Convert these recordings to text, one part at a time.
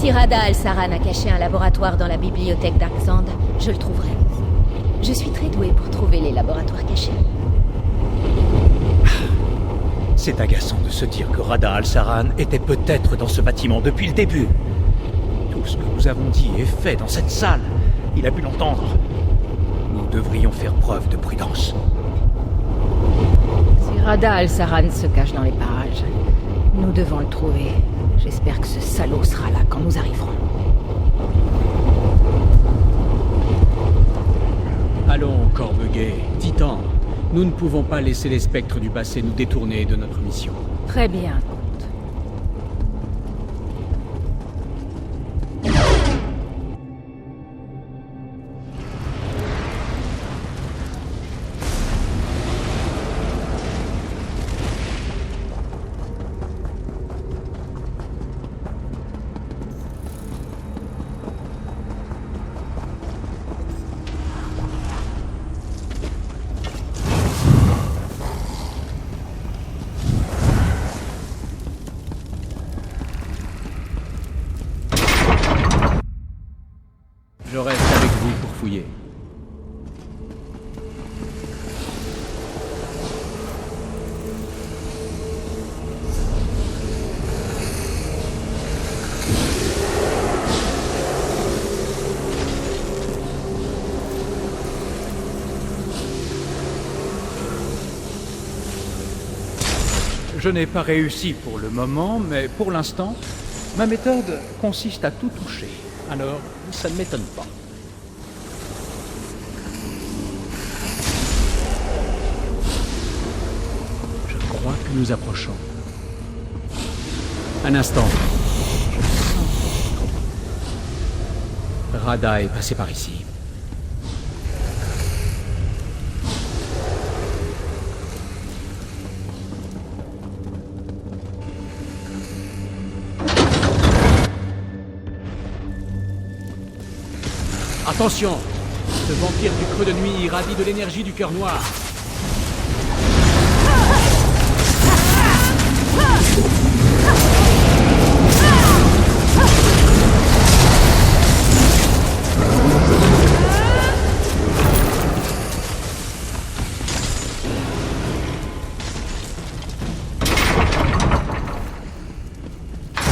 Si Rada Al-Saran a caché un laboratoire dans la bibliothèque d'Arxand, je le trouverai. Je suis très douée pour trouver les laboratoires cachés. C'est agaçant de se dire que Rada Al-Saran était peut-être dans ce bâtiment depuis le début. Tout ce que nous avons dit et fait dans cette salle, il a pu l'entendre. Nous devrions faire preuve de prudence. Si Rada Al-Saran se cache dans les parages, nous devons le trouver. J'espère que ce salaud sera là quand nous arriverons. Allons, Corbeguet, Titan. Nous ne pouvons pas laisser les spectres du passé nous détourner de notre mission. Très bien. Je reste avec vous pour fouiller. Je n'ai pas réussi pour le moment, mais pour l'instant, ma méthode consiste à tout toucher. Alors, ça ne m'étonne pas. Je crois que nous approchons. Un instant. Je sens... Rada est passé par ici. Attention! Ce vampire du creux de nuit irradie de l'énergie du cœur noir.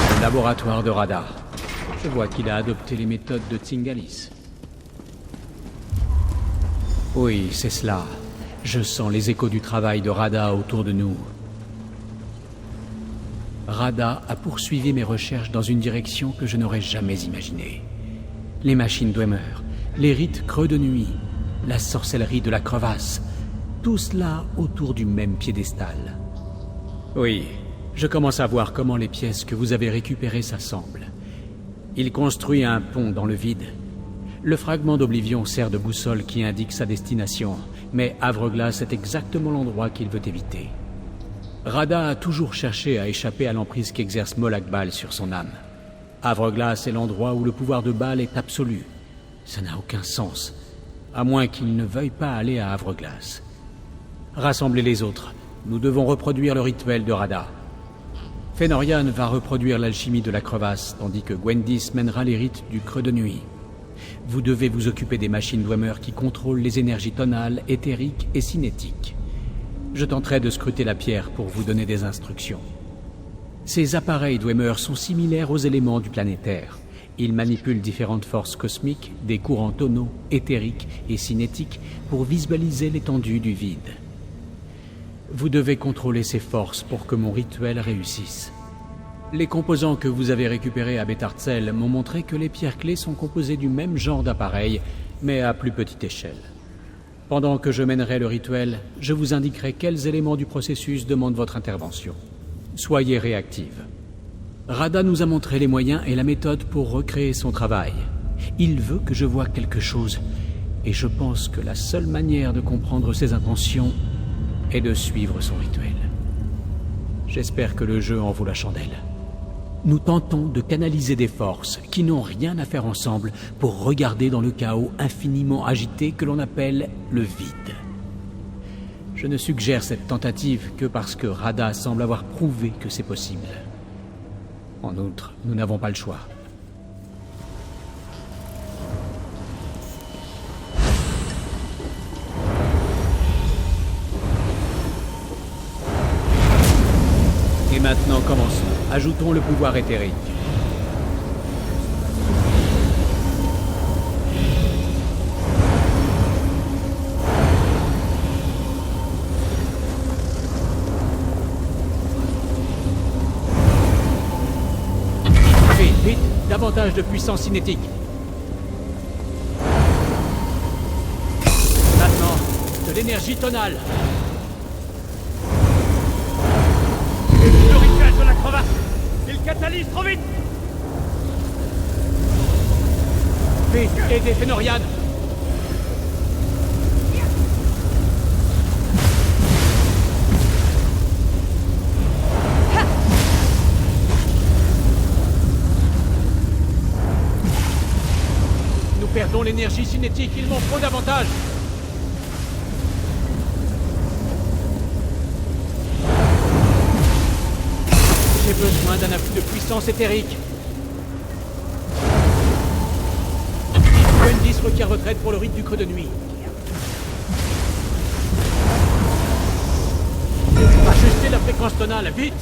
Le laboratoire de Rada. Je vois qu'il a adopté les méthodes de Tsingalis. Oui, c'est cela. Je sens les échos du travail de Rada autour de nous. Rada a poursuivi mes recherches dans une direction que je n'aurais jamais imaginée. Les machines Dwemer, les rites creux de nuit, la sorcellerie de la crevasse, tout cela autour du même piédestal. Oui, je commence à voir comment les pièces que vous avez récupérées s'assemblent. Il construit un pont dans le vide. Le fragment d'Oblivion sert de boussole qui indique sa destination, mais Havre-Glace est exactement l'endroit qu'il veut éviter. Rada a toujours cherché à échapper à l'emprise qu'exerce Molag Bal sur son âme. Havre-Glace est l'endroit où le pouvoir de Bal est absolu. Ça n'a aucun sens, à moins qu'il ne veuille pas aller à Havre-Glace. Rassemblez les autres, nous devons reproduire le rituel de Rada. Fënorian va reproduire l'alchimie de la crevasse, tandis que Gwendis mènera les rites du creux de nuit. Vous devez vous occuper des machines Dwemer qui contrôlent les énergies tonales, éthériques et cinétiques. Je tenterai de scruter la pierre pour vous donner des instructions. Ces appareils Dwemer sont similaires aux éléments du planétaire. Ils manipulent différentes forces cosmiques, des courants tonaux, éthériques et cinétiques pour visualiser l'étendue du vide. Vous devez contrôler ces forces pour que mon rituel réussisse. Les composants que vous avez récupérés à Betartzel m'ont montré que les pierres clés sont composées du même genre d'appareil, mais à plus petite échelle. Pendant que je mènerai le rituel, je vous indiquerai quels éléments du processus demandent votre intervention. Soyez réactive. Rada nous a montré les moyens et la méthode pour recréer son travail. Il veut que je voie quelque chose, et je pense que la seule manière de comprendre ses intentions est de suivre son rituel. J'espère que le jeu en vaut la chandelle. Nous tentons de canaliser des forces qui n'ont rien à faire ensemble pour regarder dans le chaos infiniment agité que l'on appelle le vide. Je ne suggère cette tentative que parce que Rada semble avoir prouvé que c'est possible. En outre, nous n'avons pas le choix. Recommençons. Ajoutons le pouvoir éthérique. Vite, vite, davantage de puissance cinétique. Maintenant, de l'énergie tonale. Le rituel de la crevasse! Il catalyse trop vite! Vite, aidez Fenorian. Nous perdons l'énergie cinétique, il m'en faut davantage. J'ai besoin d'un afflux de puissance éthérique. Gwendis requiert retraite pour le rite du creux de nuit. Ajustez la fréquence tonale, vite!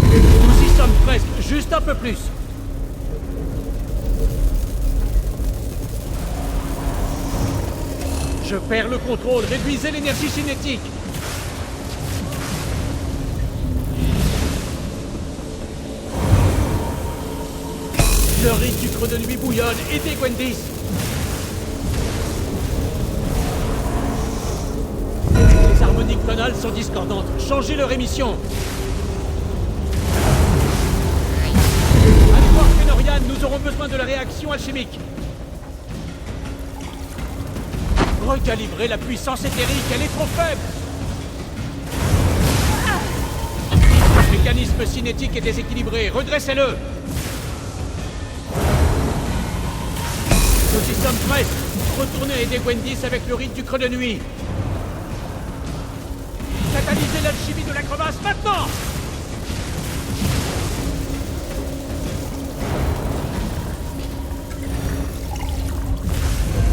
Nous y sommes presque, juste un peu plus. Je perds le contrôle, réduisez l'énergie cinétique. Le rite du creux de nuit bouillonne, aidez Gwendis. Les harmoniques tonales sont discordantes, changez leur émission. Allez voir Fenorian, nous aurons besoin de la réaction alchimique. Recalibrez la puissance éthérique, elle est trop faible. Le mécanisme cinétique est déséquilibré, redressez-le. Nous y sommes presque. Retournez aider Gwendis avec le rite du creux de nuit. Catalysez l'alchimie de la crevasse maintenant!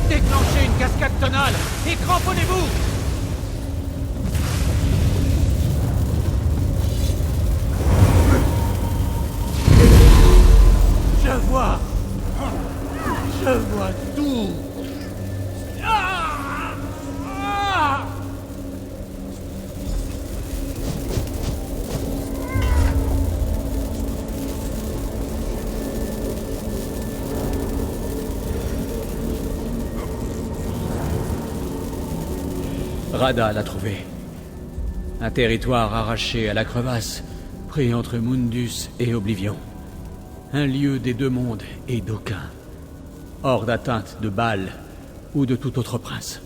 Déclenchez une cascade tonale et cramponnez-vous! Je vois tout! Ah! Ah! Radha l'a trouvé. Un territoire arraché à la crevasse, pris entre Mundus et Oblivion. Un lieu des deux mondes et d'aucun. Hors d'atteinte de Baal ou de tout autre prince.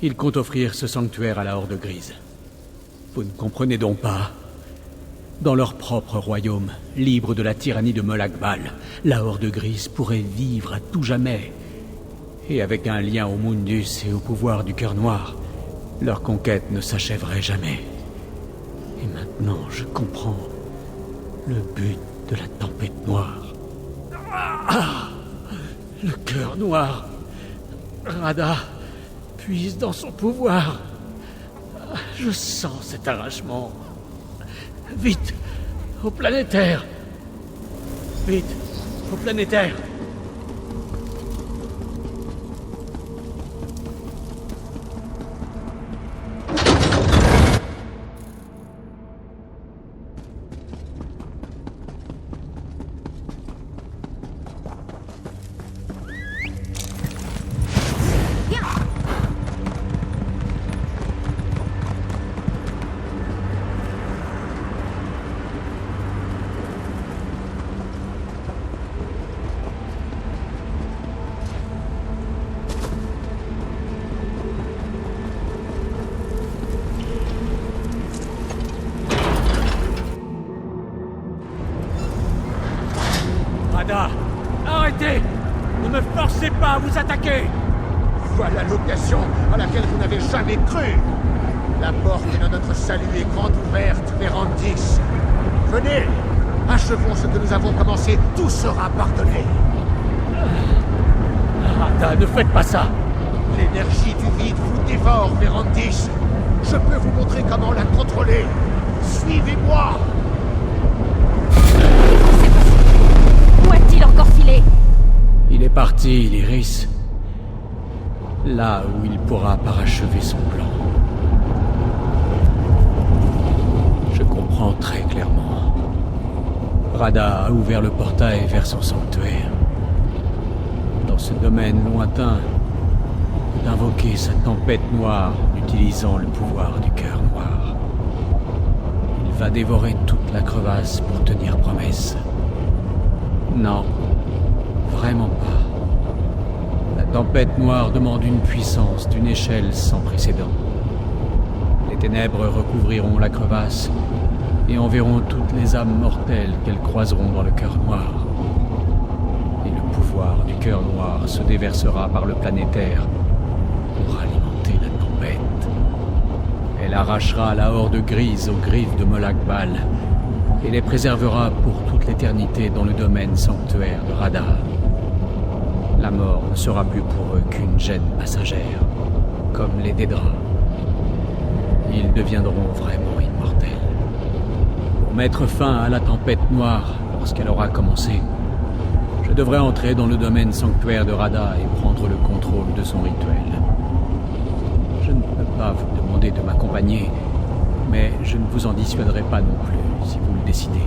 Il compte offrir ce sanctuaire à la Horde Grise. Vous ne comprenez donc pas? Dans leur propre royaume, libre de la tyrannie de Molakbal, la Horde Grise pourrait vivre à tout jamais. Et avec un lien au Mundus et au pouvoir du Cœur Noir, leur conquête ne s'achèverait jamais. Et maintenant, je comprends le but de la tempête noire. Ah! Le Cœur Noir. Radha puise dans son pouvoir. Je sens cet arrachement. Vite, au planétaire. Vite, au planétaire. Arrêtez! Ne me forcez pas à vous attaquer! Voilà l'occasion à laquelle vous n'avez jamais cru! La porte de notre salut est grande ouverte, Vérandis. Venez! Achevons ce que nous avons commencé, tout sera pardonné. Radha, ne faites pas ça! L'énergie du vide vous dévore, Vérandis. Je peux vous montrer comment la contrôler. Suivez-moi. Où a-t-il encore filé? Il est parti, Lyris. Là où il pourra parachever son plan. Je comprends très clairement. Rada a ouvert le portail vers son sanctuaire. Dans ce domaine lointain, d'invoquer sa tempête noire en utilisant le pouvoir du cœur noir. Il va dévorer toute la crevasse pour tenir promesse. Non, vraiment pas. La tempête noire demande une puissance d'une échelle sans précédent. Les ténèbres recouvriront la crevasse et enverront toutes les âmes mortelles qu'elles croiseront dans le cœur noir. Et le pouvoir du cœur noir se déversera par le planétaire pour alimenter la tempête. Elle arrachera la horde grise aux griffes de Molag Bal et les préservera pour toute l'éternité dans le domaine sanctuaire de Rada. La mort ne sera plus pour eux qu'une gêne passagère, comme les Dédras. Ils deviendront vraiment immortels. Pour mettre fin à la tempête noire, lorsqu'elle aura commencé, je devrais entrer dans le domaine sanctuaire de Rada et prendre le contrôle de son rituel. Je ne peux pas vous demander de m'accompagner, mais je ne vous en dissuaderai pas non plus si vous le décidez.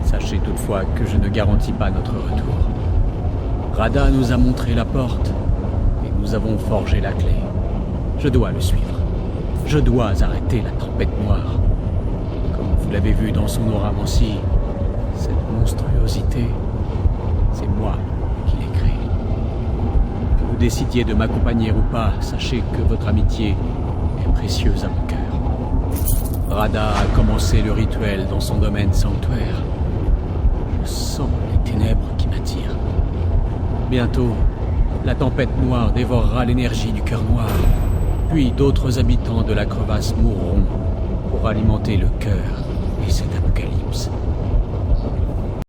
Sachez toutefois que je ne garantis pas notre retour. Rada nous a montré la porte et nous avons forgé la clé. Je dois le suivre. Je dois arrêter la tempête noire. Comme vous l'avez vu dans son oramancie, cette monstruosité, c'est moi qui l'ai créée. Que vous décidiez de m'accompagner ou pas, sachez que votre amitié est précieuse à mon cœur. Rada a commencé le rituel dans son domaine sanctuaire. Je sens les ténèbres qui m'attirent. Bientôt, la tempête noire dévorera l'énergie du cœur noir, puis d'autres habitants de la crevasse mourront pour alimenter le cœur et cette